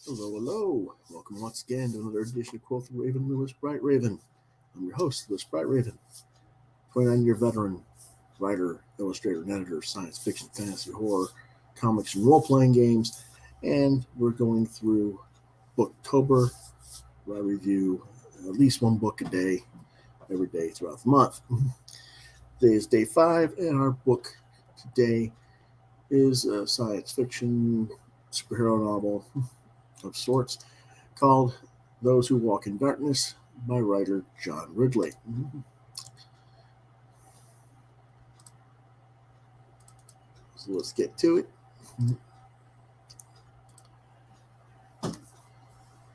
Hello, hello. Welcome once again to another edition of Quoth Raven, Lewis Bright Raven. I'm your host, Lewis Bright Raven, 29-year veteran, writer, illustrator, and editor of science fiction, fantasy, horror, comics, and role-playing games. And we're going through Booktober, where I review at least one book a day, every day throughout the month. Today is day 5, and our book today is a science fiction superhero novel of sorts called Those Who Walk in Darkness by writer John Ridley. So let's get to it.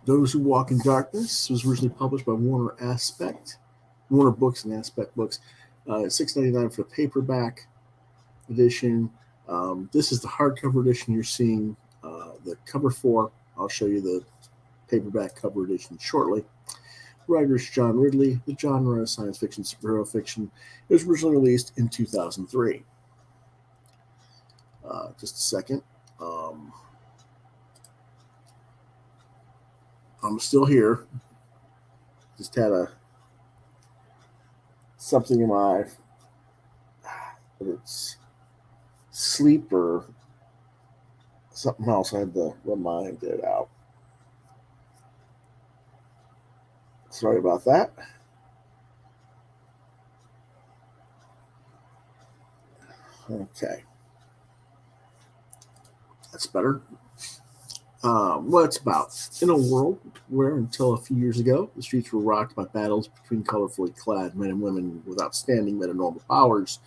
Those Who Walk in Darkness was originally published by Warner Books and Aspect Books. $6.99 for the paperback edition. This is the hardcover edition you're seeing the cover for. I'll show you the paperback cover edition shortly. Writer is John Ridley. The genre is science fiction, superhero fiction. It was originally released in 2003. Just a second. I'm still here. Just had something in my it's sleep or something else. I had to remind it out. Sorry about that. Okay. That's better. What it's about. In a world where, until a few years ago, the streets were rocked by battles between colorfully clad men and women with outstanding metanormal powers,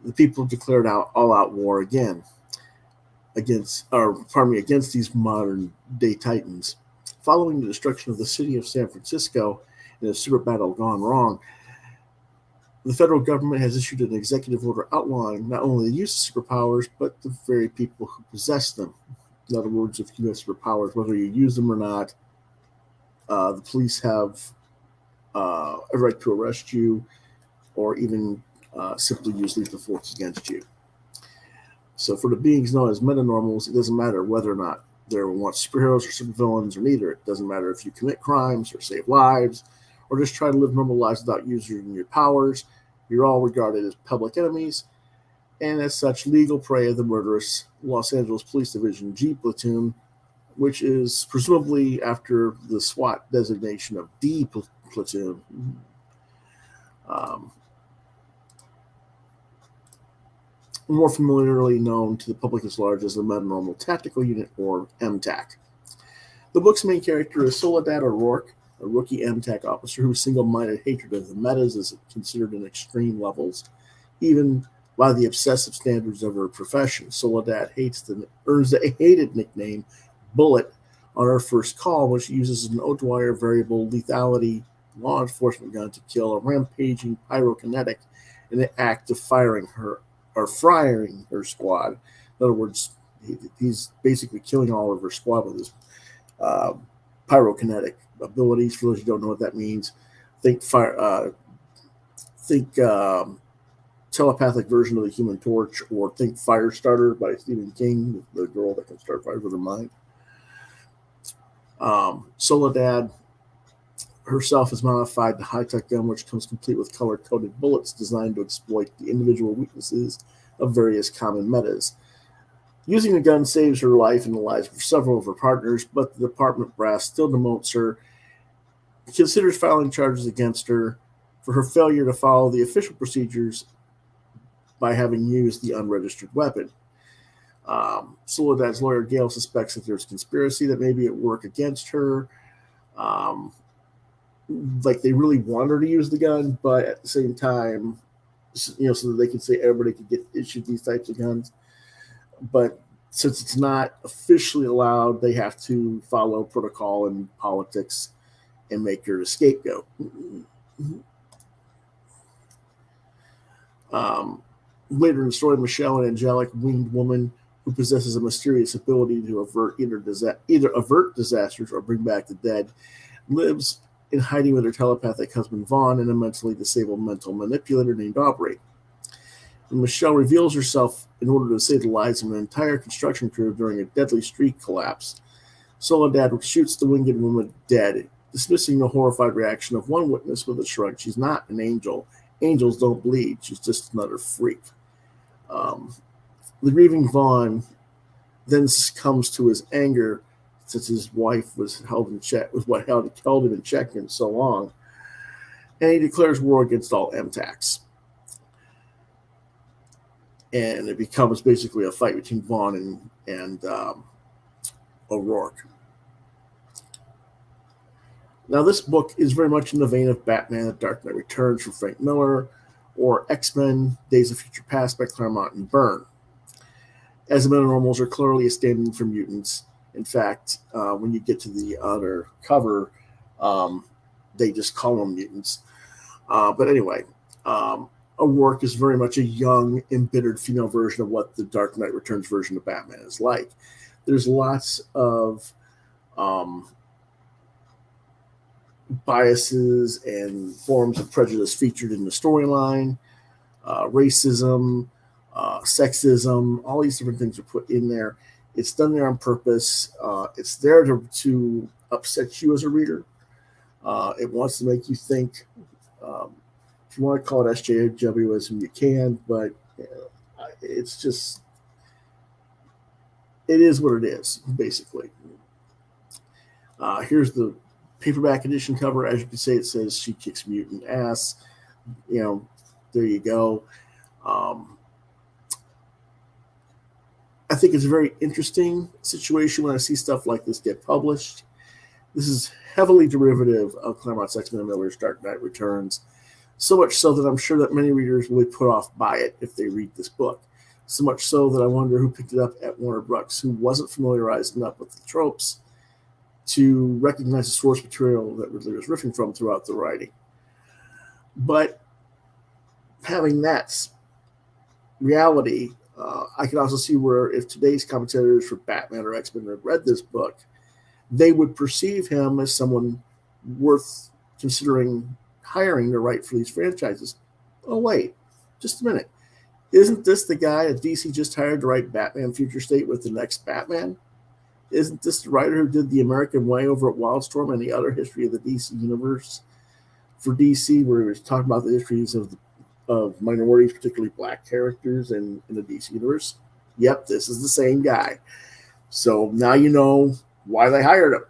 the people declared all-out war against these modern-day titans. Following the destruction of the city of San Francisco in a super battle gone wrong, the federal government has issued an executive order outlawing not only the use of superpowers, but the very people who possess them. In other words, if you have superpowers, whether you use them or not, the police have a right to arrest you or even simply use lethal force against you. So for the beings known as metanormals, it doesn't matter whether or not they're once superheroes or supervillains or neither. It doesn't matter if you commit crimes or save lives or just try to live normal lives without using your powers. You're all regarded as public enemies and as such legal prey of the murderous Los Angeles Police Division G Platoon, which is presumably after the SWAT designation of D Platoon. More familiarly known to the public as large as the Metanormal Tactical Unit, or MTAC. The book's main character is Soledad O'Roark, a rookie MTAC officer whose single-minded hatred of the metas is considered in extreme levels, even by the obsessive standards of her profession. Soledad earns the hated nickname Bullet on her first call, when she uses an O'Dwyer variable lethality law enforcement gun to kill a rampaging pyrokinetic in the act of frying her squad. In other words, he's basically killing all of her squad with his pyrokinetic abilities. For those who don't know what that means, think telepathic version of the Human Torch, or think Firestarter by Stephen King, the girl that can start fires with her mind. Soledad herself is modified to high-tech gun, which comes complete with color-coded bullets designed to exploit the individual weaknesses of various common metas. Using the gun saves her life and the lives of several of her partners, but the department brass still demotes her, considers filing charges against her for her failure to follow the official procedures by having used the unregistered weapon. Soledad's lawyer, Gail, suspects that there's conspiracy that may be at work against her. Like they really want her to use the gun, but at the same time, so that they can say everybody can get issued these types of guns. But since it's not officially allowed, they have to follow protocol and politics and make her a scapegoat. Later in the story, Michelle, an angelic winged woman who possesses a mysterious ability to either avert disasters or bring back the dead, lives in hiding with her telepathic husband Vaughn and a mentally disabled mental manipulator named Aubrey. When Michelle reveals herself in order to save the lives of an entire construction crew during a deadly street collapse, Soledad shoots the winged woman dead, dismissing the horrified reaction of one witness with a shrug. She's not an angel. Angels don't bleed. She's just another freak. The grieving Vaughn then succumbs to his anger since his wife was held in check, was what held him in check for so long, and he declares war against all MTACs. And it becomes basically a fight between Vaughn and O'Roark. Now, this book is very much in the vein of Batman: The Dark Knight Returns from Frank Miller, or X-Men: Days of Future Past by Claremont and Byrne, as the metanormals are clearly a stand-in for mutants. In fact, when you get to the other cover, they just call them mutants. But anyway, O'Roark is very much a young, embittered female version of what the Dark Knight Returns version of Batman is like. There's lots of biases and forms of prejudice featured in the storyline, racism, sexism, all these different things are put in there. It's done there on purpose. It's there to upset you as a reader. It wants to make you think. If you want to call it SJWism, you can, but it's just, it is what it is, basically. Here's the paperback edition cover. As you can see, it says "She kicks mutant ass." There you go. I think it's a very interesting situation when I see stuff like this get published. This is heavily derivative of Claremont's X-Men and Miller's Dark Knight Returns, so much so that I'm sure that many readers will be put off by it if they read this book. So much so that I wonder who picked it up at Warner Brooks, who wasn't familiarized enough with the tropes to recognize the source material that Ridley was riffing from throughout the writing. But having that reality, I can also see where if today's commentators for Batman or X-Men had read this book, they would perceive him as someone worth considering hiring to write for these franchises. Oh, wait, just a minute. Isn't this the guy that DC just hired to write Batman Future State with the next Batman? Isn't this the writer who did The American Way over at Wildstorm and the other history of the DC universe for DC, where he was talking about the histories of minorities, particularly black characters in the DC universe? Yep, this is the same guy. So now you know why they hired him.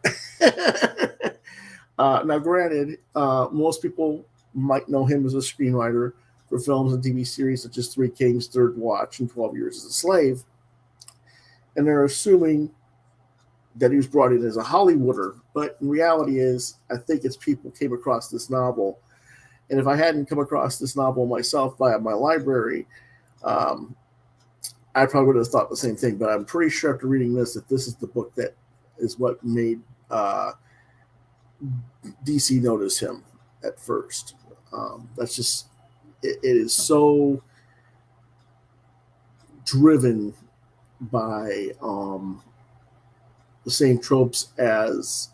Now, granted, most people might know him as a screenwriter for films and TV series such as Three Kings, Third Watch, and 12 Years as a Slave. And they're assuming that he was brought in as a Hollywooder. But in reality I think it's people came across this novel. And if I hadn't come across this novel myself via my library, I probably would have thought the same thing. But I'm pretty sure after reading this that this is the book that is what made DC notice him at first. That's just, it is so driven by the same tropes as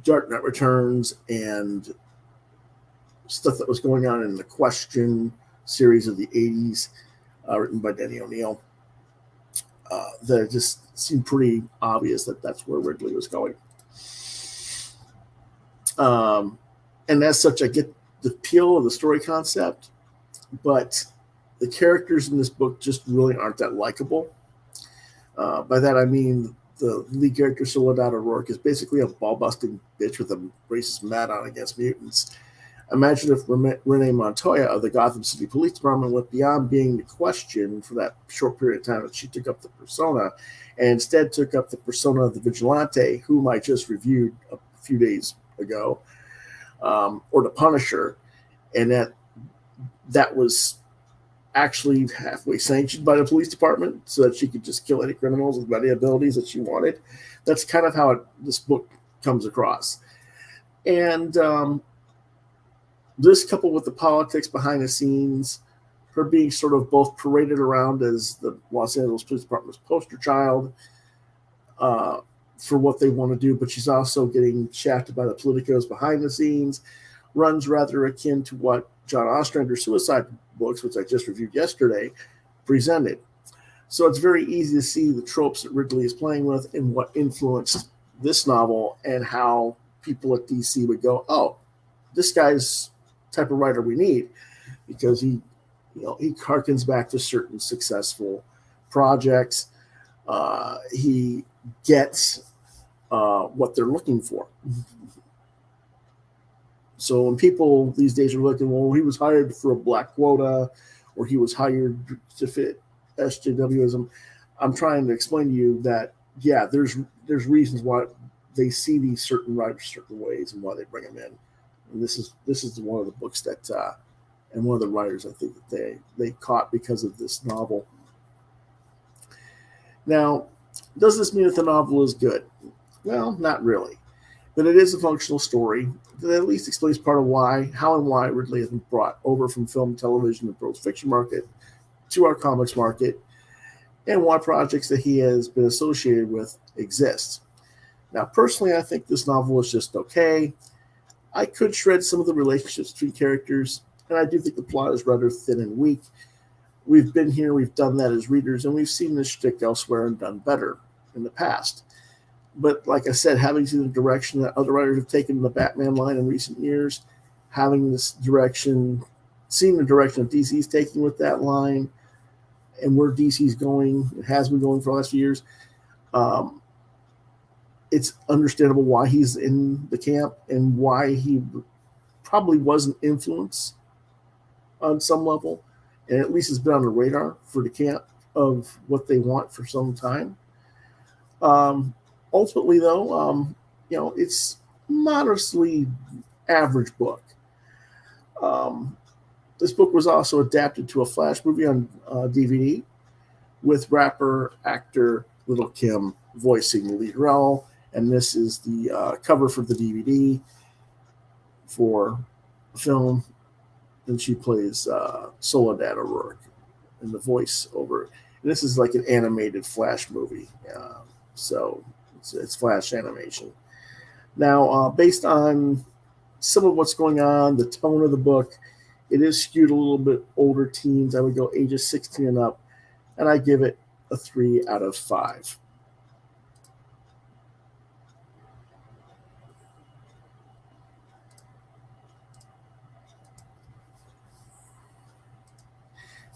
Dark Knight Returns and stuff that was going on in the Question series of the 80s, written by Denny O'Neil, that it just seemed pretty obvious that that's where Ridley was going. And as such, I get the appeal of the story concept, but the characters in this book just really aren't that likable. By that, I mean the lead character, Soledad O'Roark, is basically a ball-busting bitch with a racist mat on against mutants. Imagine if Renee Montoya of the Gotham City Police Department went beyond being the Question for that short period of time that she took up the persona, and instead took up the persona of the Vigilante, whom I just reviewed a few days ago, or the Punisher, and that was actually halfway sanctioned by the police department so that she could just kill any criminals with any abilities that she wanted. That's kind of how this book comes across. And this, coupled with the politics behind the scenes, her being sort of both paraded around as the Los Angeles Police Department's poster child for what they want to do, but she's also getting shafted by the politicos behind the scenes, runs rather akin to what John Ostrander's Suicide books, which I just reviewed yesterday, presented. So it's very easy to see the tropes that Ridley is playing with and what influenced this novel and how people at DC would go, oh, this guy's type of writer we need, because he harkens back to certain successful projects. He gets what they're looking for. So when people these days are looking, well, he was hired for a black quota, or he was hired to fit SJWism, I'm trying to explain to you that, yeah, there's reasons why they see these certain writers certain ways and why they bring them in. And this is one of the books that and one of the writers I think that they caught because of this novel. Now, does this mean that the novel is good? Well, not really. But it is a functional story that at least explains part of how and why Ridley has been brought over from film, television, and prose fiction market to our comics market, and why projects that he has been associated with exist. Now, personally, I think this novel is just okay. I could shred some of the relationships between characters, and I do think the plot is rather thin and weak. We've been here, we've done that as readers, and we've seen this shtick elsewhere and done better in the past. But like I said, having seen the direction that other writers have taken the Batman line in recent years, having this direction, seeing the direction that DC's taking with that line, and where DC's going, it has been going for the last few years, it's understandable why he's in the camp and why he probably was an influence on some level, and at least has been on the radar for the camp of what they want for some time. Ultimately, though, it's modestly average book. This book was also adapted to a Flash movie on DVD, with rapper actor Lil' Kim voicing the lead role, and this is the cover for the DVD for the film, and she plays Soledad O'Roark in the voiceover. And this is like an animated Flash movie, so it's Flash animation. Now, based on some of what's going on, the tone of the book, it is skewed a little bit older teens. I would go ages 16 and up, and I give it a 3 out of 5.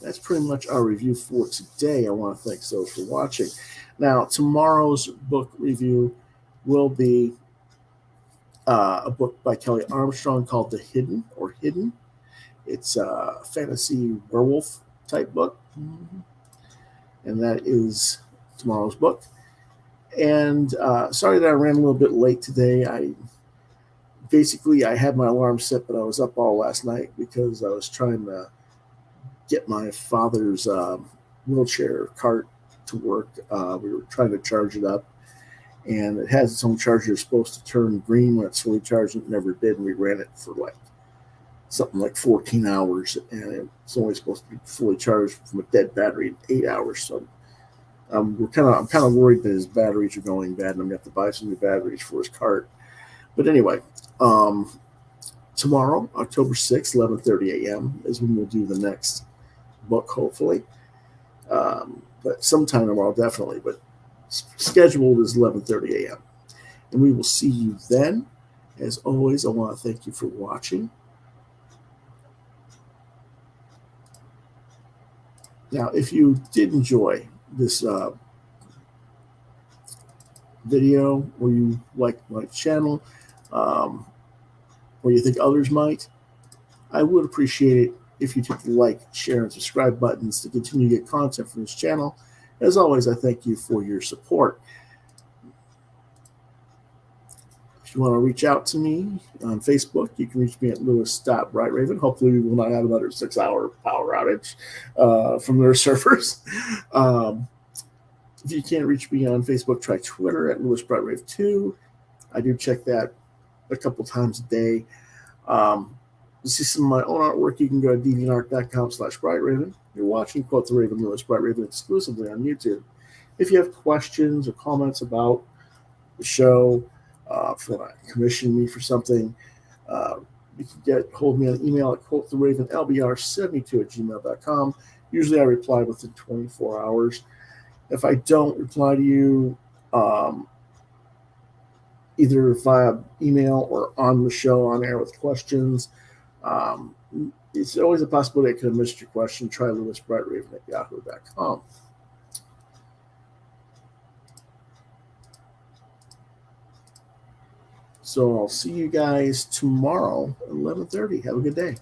That's pretty much our review for today. I want to thank those for watching. Now, tomorrow's book review will be a book by Kelly Armstrong called The Hidden, or Hidden. It's a fantasy werewolf type book. And that is tomorrow's book. And sorry that I ran a little bit late today. I had my alarm set, but I was up all last night because I was trying to get my father's wheelchair cart to work. We were trying to charge it up, and it has its own charger. It's supposed to turn green when it's fully charged. It never did, and we ran it for something like 14 hours, and it's only supposed to be fully charged from a dead battery in 8 hours. So I'm kind of worried that his batteries are going bad, and I'm going to have to buy some new batteries for his cart. But anyway, tomorrow, October 6th, 11:30 a.m. is when we'll do the next book, hopefully. But sometime tomorrow, definitely. But scheduled is 11:30 a.m. And we will see you then. As always, I want to thank you for watching. Now, if you did enjoy this video, or you like my channel, or you think others might, I would appreciate it if you took the like, share, and subscribe buttons to continue to get content from this channel. As always, I thank you for your support. If you want to reach out to me on Facebook, you can reach me at lewis.brightraven. Hopefully, we will not have another 6-hour power outage from their servers. If you can't reach me on Facebook, try Twitter at lewisbrightraven2. I do check that a couple times a day. To see some of my own artwork, you can go to deviantart.com/brightraven. You're watching Quoth the Raven, Lewis Bright Raven exclusively on YouTube. If you have questions or comments about the show, if you want to commission me for something, You can get hold of me on email at quotheravenlbr72@gmail.com. Usually I reply within 24 hours. If I don't reply to you, either via email or on the show on air with questions, it's always a possibility I could have missed your question. Try lewisbrightraven@yahoo.com. So I'll see you guys tomorrow at 11:30. Have a good day.